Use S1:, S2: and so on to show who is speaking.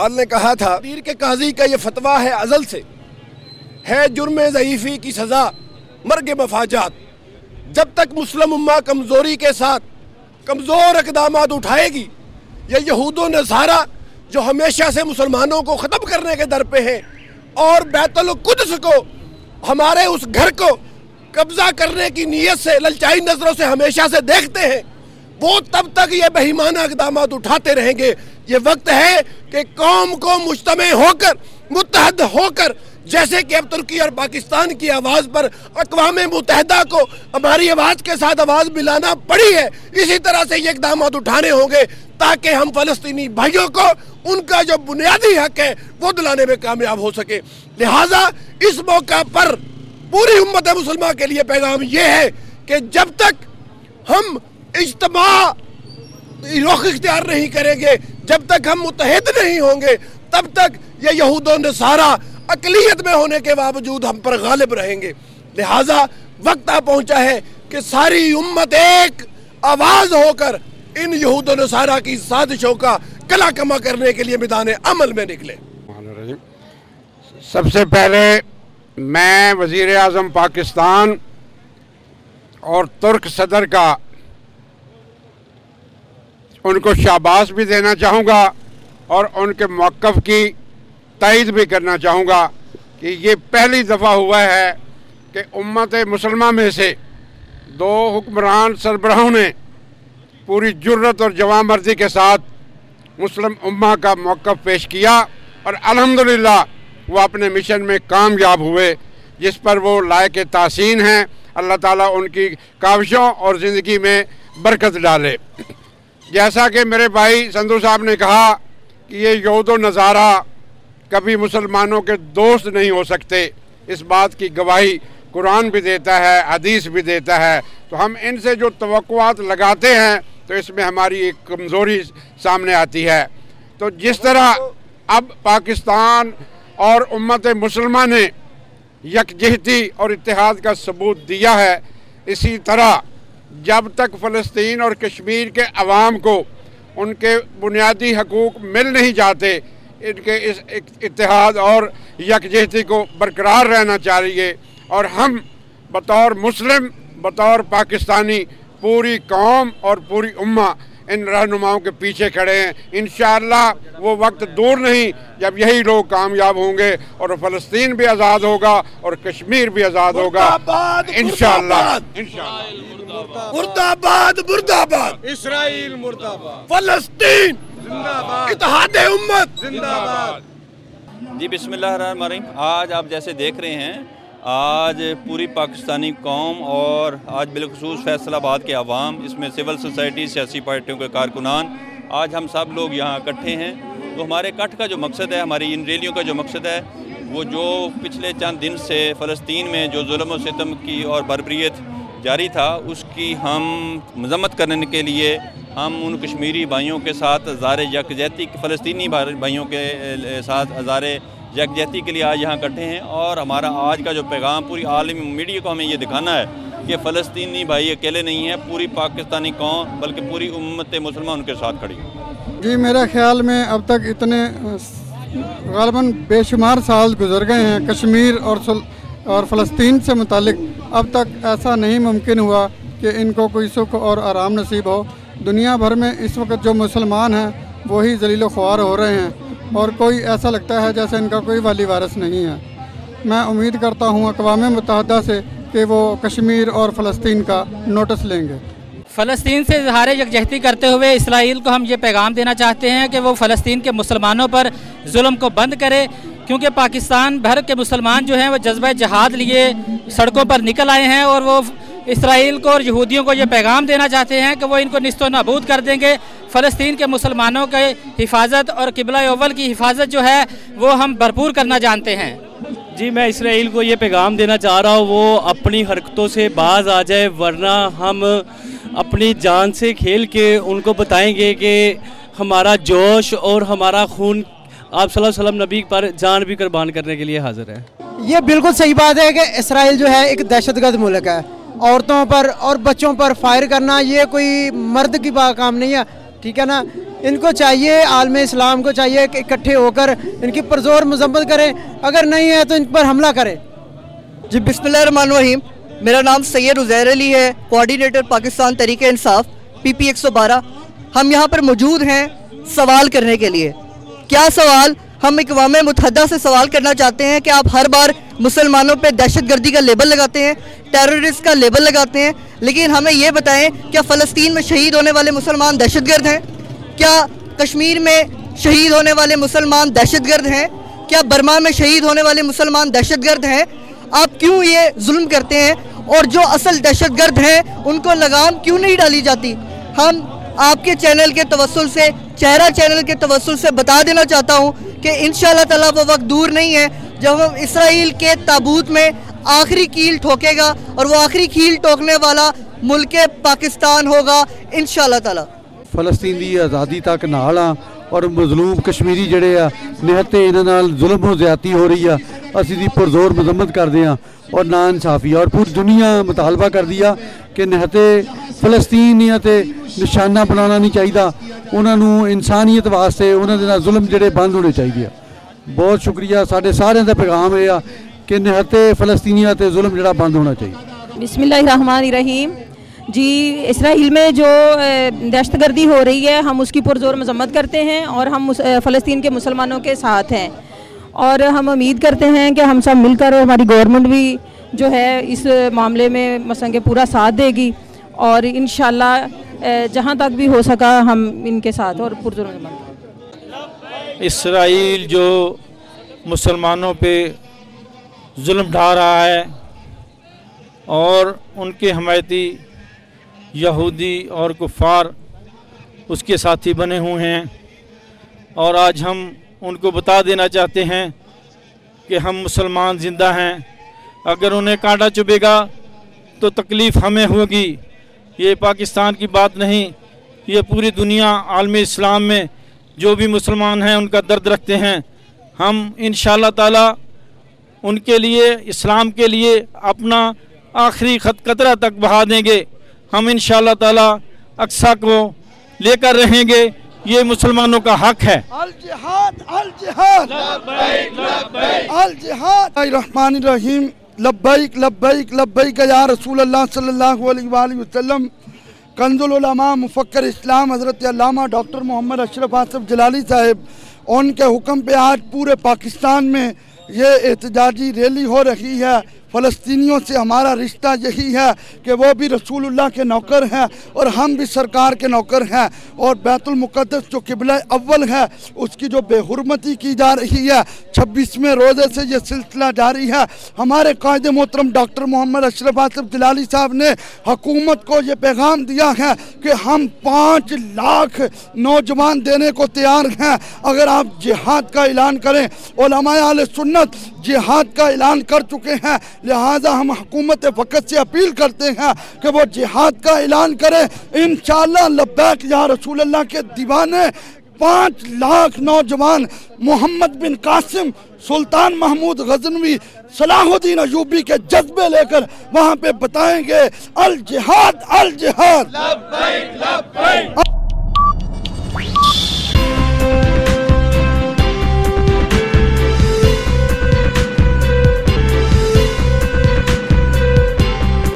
S1: इकबाल ने कहा था, पीर के काजी का ये फतवा है अज़ल से, है जुर्म ज़ईफ़ी की सज़ा मर्ग मफाजात। जब तक मुस्लिम उम्मा कमज़ोरी के साथ कमज़ोर इक़दामात उठाएगी, ये यहूद व नसारा जो हमेशा से मुसलमानों को ख़त्म करने के दर पे हैं और बैतुल कुद्स को, हमारे उस घर को कब्ज़ा करने की नीयत से ललचाई नज़रों से हमेशा से देखते हैं, वो तब तक ये बेईमाना इक़दामात उठाते रहेंगे। ये वक्त है कि कौम को मुज्तमे होकर, मुत्तहद होकर, जैसे कि अब तुर्की और पाकिस्तान की आवाज़ पर अक़वाम मुत्तहदा को हमारी आवाज़ के साथ आवाज़ मिलाना पड़ी है, इसी तरह से ये इक़दामात उठाने होंगे ताकि हम फ़लस्तीनी भाइयों को उनका जो बुनियादी हक है वो दिलाने में कामयाब हो सके। लिहाजा इस मौका पर पूरी उम्मत मुसलमान के लिए पैगाम ये है कि जब तक हम इज्तिमा रुख इख्तियार नहीं करेंगे, जब तक हम मुत्तहिद नहीं होंगे, तब तक ये यहूद व नसारा अक़लियत में होने के बावजूद हम पर गालिब रहेंगे। लिहाजा वक्त आ पहुंचा है कि सारी उम्मत एक आवाज़ होकर इन यहूद व नसारा की साजिशों का कला कमा करने के लिए मैदान अमल में निकले।
S2: सबसे पहले मैं वज़ीर आज़म पाकिस्तान और तुर्क सदर का उनको शाबाश भी देना चाहूँगा और उनके मौक़िफ़ की तायीद भी करना चाहूँगा कि ये पहली दफ़ा हुआ है कि उम्मत मुसलमान में से दो हुक्मरान सरबराहों ने पूरी जुर्रत और जवामर्दी के साथ मुस्लिम उम्मा का मौक़िफ़ पेश किया और अल्हम्दुलिल्लाह वो अपने मिशन में कामयाब हुए, जिस पर वो लायक तासीन हैं। अल्लाह ताला उनकी काविशों और ज़िंदगी में बरकत डाले। जैसा कि मेरे भाई संधू साहब ने कहा कि ये यहूद व नसारा कभी मुसलमानों के दोस्त नहीं हो सकते, इस बात की गवाही कुरान भी देता है, हदीस भी देता है। तो हम इनसे जो तवक्कुआत लगाते हैं तो इसमें हमारी एक कमज़ोरी सामने आती है। तो जिस तरह अब पाकिस्तान और उम्मत मुसलमान ने यकजहती और इत्तेहाद का सबूत दिया है, इसी तरह जब तक फ़लस्तीन और कश्मीर के अवाम को उनके बुनियादी हकूक़ मिल नहीं जाते, इनके इस इत्तेहाद और यकजहती को बरकरार रहना चाहिए। और हम बतौर मुस्लिम, बतौर पाकिस्तानी, पूरी कौम और पूरी उम्मा इन रहनुमाओं के पीछे खड़े हैं। इंशाअल्लाह वो वक्त दूर नहीं जब यही लोग कामयाब होंगे और फ़लस्तीन भी आज़ाद होगा और कश्मीर भी आज़ाद होगा इंशाअल्लाह।
S1: मुर्दाबाद मुर्दाबाद,
S3: इस्राइल मुर्दाबाद,
S1: फ़लस्तीन
S3: जिंदाबाद,
S1: इत्तेहाद उम्मत
S3: जिंदाबाद।
S4: जी बिस्मिल्लाहिर्रहमानिर्रहीम। आज आप जैसे देख रहे हैं, आज पूरी पाकिस्तानी कौम और आज बिलखुसूस फैसलाबाद के अवाम, इसमें सिविल सोसाइटी, सियासी पार्टियों के कारकुनान, आज हम सब लोग यहाँ इकट्ठे हैं। तो हमारे इकट्ठ का जो मकसद है, हमारी इन रैलियों का जो मकसद है, वो जो पिछले चंद दिन से फ़लस्तीन में जो जुल्म और सितम की और बर्बरियत जारी था, उसकी हम मज़म्मत करने के लिए हम उन कश्मीरी भाइयों के साथ ज़ार यकजहती, फ़लस्तीनी भाइयों के साथ ज़ार यकजहती के लिए आज यहाँ इकट्ठे हैं। और हमारा आज का जो पैगाम पूरी आलमी मीडिया को हमें ये दिखाना है कि फ़लस्तीनी भाई अकेले नहीं हैं, पूरी पाकिस्तानी कौम बल्कि पूरी उम्मत मुसलमान उनके साथ खड़ी है।
S5: जी मेरे ख्याल में अब तक इतने ग़ालिबन बेशुमार साल गुजर गए हैं कश्मीर और फ़लस्तीन से मुतालिक, अब तक ऐसा नहीं मुमकिन हुआ कि इनको कोई सुख और आराम नसीब हो। दुनिया भर में इस वक्त जो मुसलमान हैं वही जलील ख्वार हो रहे हैं और कोई ऐसा लगता है जैसे इनका कोई वाली वारिस नहीं है। मैं उम्मीद करता हूँ अक़वाम मुत्तहदा से कि वो कश्मीर और फ़लस्तीन का नोटिस लेंगे।
S6: फ़लस्तीन से इज़हार यकजहती करते हुए इसराइल को हम ये पैगाम देना चाहते हैं कि वो फ़लस्तीन के मुसलमानों पर जुल्म को बंद करे, क्योंकि पाकिस्तान भर के मुसलमान जो हैं वो जज्बा जहाद लिए सड़कों पर निकल आए हैं और वो इसराइल को और यहूदियों को ये पैगाम देना चाहते हैं कि वो इनको निस्तो नाबूद कर देंगे। फ़लस्तीन के मुसलमानों के हिफाजत और किबला अव्वल की हिफाजत जो है वो हम भरपूर करना जानते हैं।
S7: जी मैं इसराइल को ये पैगाम देना चाह रहा हूँ, वो अपनी हरकतों से बाज आ जाए, वरना हम अपनी जान से खेल के उनको बताएंगे कि हमारा जोश और हमारा खून आप सल्लल्लाहु अलैहि वसल्लम नबी पर जान भी कुर्बान करने के लिए हाजिर है।
S8: ये बिल्कुल सही बात है कि इसराइल जो है एक दहशतगर्द मुल्क है। औरतों पर और बच्चों पर फायर करना ये कोई मर्द की काम नहीं है, ठीक है ना। ان کو چاہیے، عالم اسلام کو چاہیے کہ اکٹھے ہو کر ان کی پرزور مذمت کریں، اگر نہیں ہے تو ان پر حملہ کریں۔
S9: جی بسم اللہ الرحمن الرحیم، میرا نام سید عزیر علی ہے، کوارڈینیٹر پاکستان تحریک انصاف PP 112۔ ہم یہاں پر موجود ہیں سوال کرنے کے لیے۔ کیا سوال؟ ہم اقوام متحدہ سے سوال کرنا چاہتے ہیں کہ آپ ہر بار مسلمانوں پہ دہشت گردی کا لیبل لگاتے ہیں، ٹیررسٹ کا لیبل لگاتے ہیں، لیکن ہمیں یہ بتائیں کیا فلسطین میں شہید ہونے والے مسلمان دہشت گرد ہیں؟ کیا کشمیر میں شہید ہونے والے مسلمان دہشت گرد ہیں؟ کیا برما میں شہید ہونے والے مسلمان دہشت گرد ہیں؟ آپ کیوں یہ ظلم کرتے ہیں؟ اور جو اصل دہشت گرد ہیں ان کو لگام کیوں نہیں ڈالی جاتی؟ ہم آپ کے چینل کے توسل سے، چہرہ چینل کے توسل سے بتا دینا چاہتا ہوں کہ انشاءاللہ تعالیٰ وہ وقت دور نہیں ہے جب ہم اسرائیل کے تابوت میں آخری کیل ٹھوکے گا، اور وہ آخری کیل ٹھوکنے والا ملک پاکستان ہوگا انشاءاللہ تعالیٰ۔
S5: فلسطین دی آزادی تک نال ہاں اور مظلوم کشمیری جڑے آ نہایت انہاں نال ظلم و زیادتی ہو رہی ہے، اسی دی پرزور مذمت کردے ہاں اور نا انصافی، اور پوری دنیا مطالبہ کر دیا کہ نہایت فلسطین تے نشانہ بنانا نہیں چاہیے، انہاں نوں انسانیت واسطے انہاں دے نال ظلم جڑے بند ہونے چاہیے۔ بہت شکریہ، سارے سارے دا پیغام ہے کہ نہایت فلسطینیاں تے ظلم جڑا بند ہونا چاہیے۔
S10: بسم اللہ الرحمن الرحیم۔ جی اسرائیل میں جو دہشت گردی ہو رہی ہے ہم اس کی پرزور مذمت کرتے ہیں، اور ہم فلسطین کے مسلمانوں کے ساتھ ہیں، اور ہم امید کرتے ہیں کہ ہم سب مل کر، ہماری گورنمنٹ بھی جو ہے اس معاملے میں مثلا کہ پورا ساتھ دے گی، اور انشاءاللہ جہاں تک بھی ہو سکا ہم ان کے ساتھ اور پرزور مذمت۔
S11: اسرائیل جو مسلمانوں پہ ظلم ڈھا رہا ہے اور ان کے حمایتی یہودی اور کفار اس کے ساتھی بنے ہوئے ہیں، اور آج ہم ان کو بتا دینا چاہتے ہیں کہ ہم مسلمان زندہ ہیں، اگر انہیں کانٹا چبھے گا تو تکلیف ہمیں ہوگی۔ یہ پاکستان کی بات نہیں، یہ پوری دنیا عالم اسلام میں جو بھی مسلمان ہیں ان کا درد رکھتے ہیں۔ ہم انشاءاللہ تعالی ان کے لیے، اسلام کے لیے اپنا آخری قطرہ تک بہا دیں گے۔ ہم انشاءاللہ تعالی اقصیٰ کو لے کر رہیں گے، یہ مسلمانوں کا حق ہے۔
S12: الجہاد الجہاد لبیک لبیک الجہاد الرحمن الرحیم لبیک لبیک لبیک یا رسول اللہ صلی اللہ علیہ وآلہ وسلم۔ کنز العلماء مفکر اسلام حضرت علامہ ڈاکٹر محمد اشرف آصف جلالی صاحب، ان کے حکم پہ آج پورے پاکستان میں یہ احتجاجی ریلی ہو رہی ہے۔ فلسطینیوں سے ہمارا رشتہ یہی ہے کہ وہ بھی رسول اللہ کے نوکر ہیں اور ہم بھی سرکار کے نوکر ہیں، اور بیت المقدس جو قبلہ اول ہے اس کی جو بے حرمتی کی جا رہی ہے، 26ویں روزے سے یہ سلسلہ جاری ہے۔ ہمارے قائد محترم ڈاکٹر محمد اشرف آصف جلالی صاحب نے حکومت کو یہ پیغام دیا ہے کہ ہم 5 لاکھ نوجوان دینے کو تیار ہیں اگر آپ جہاد کا اعلان کریں۔ علماء اہل سنت جہاد کا اعلان کر چکے ہیں، لہٰذا ہم حکومت وقت سے اپیل کرتے ہیں کہ وہ جہاد کا اعلان کرے۔ انشاءاللہ لبیک یا رسول اللہ کے دیوانے 5 لاکھ نوجوان محمد بن قاسم، سلطان محمود غزنوی، صلاح الدین ایوبی کے جذبے لے کر وہاں پہ بتائیں گے الجہاد الجہاد لبیک لبیک۔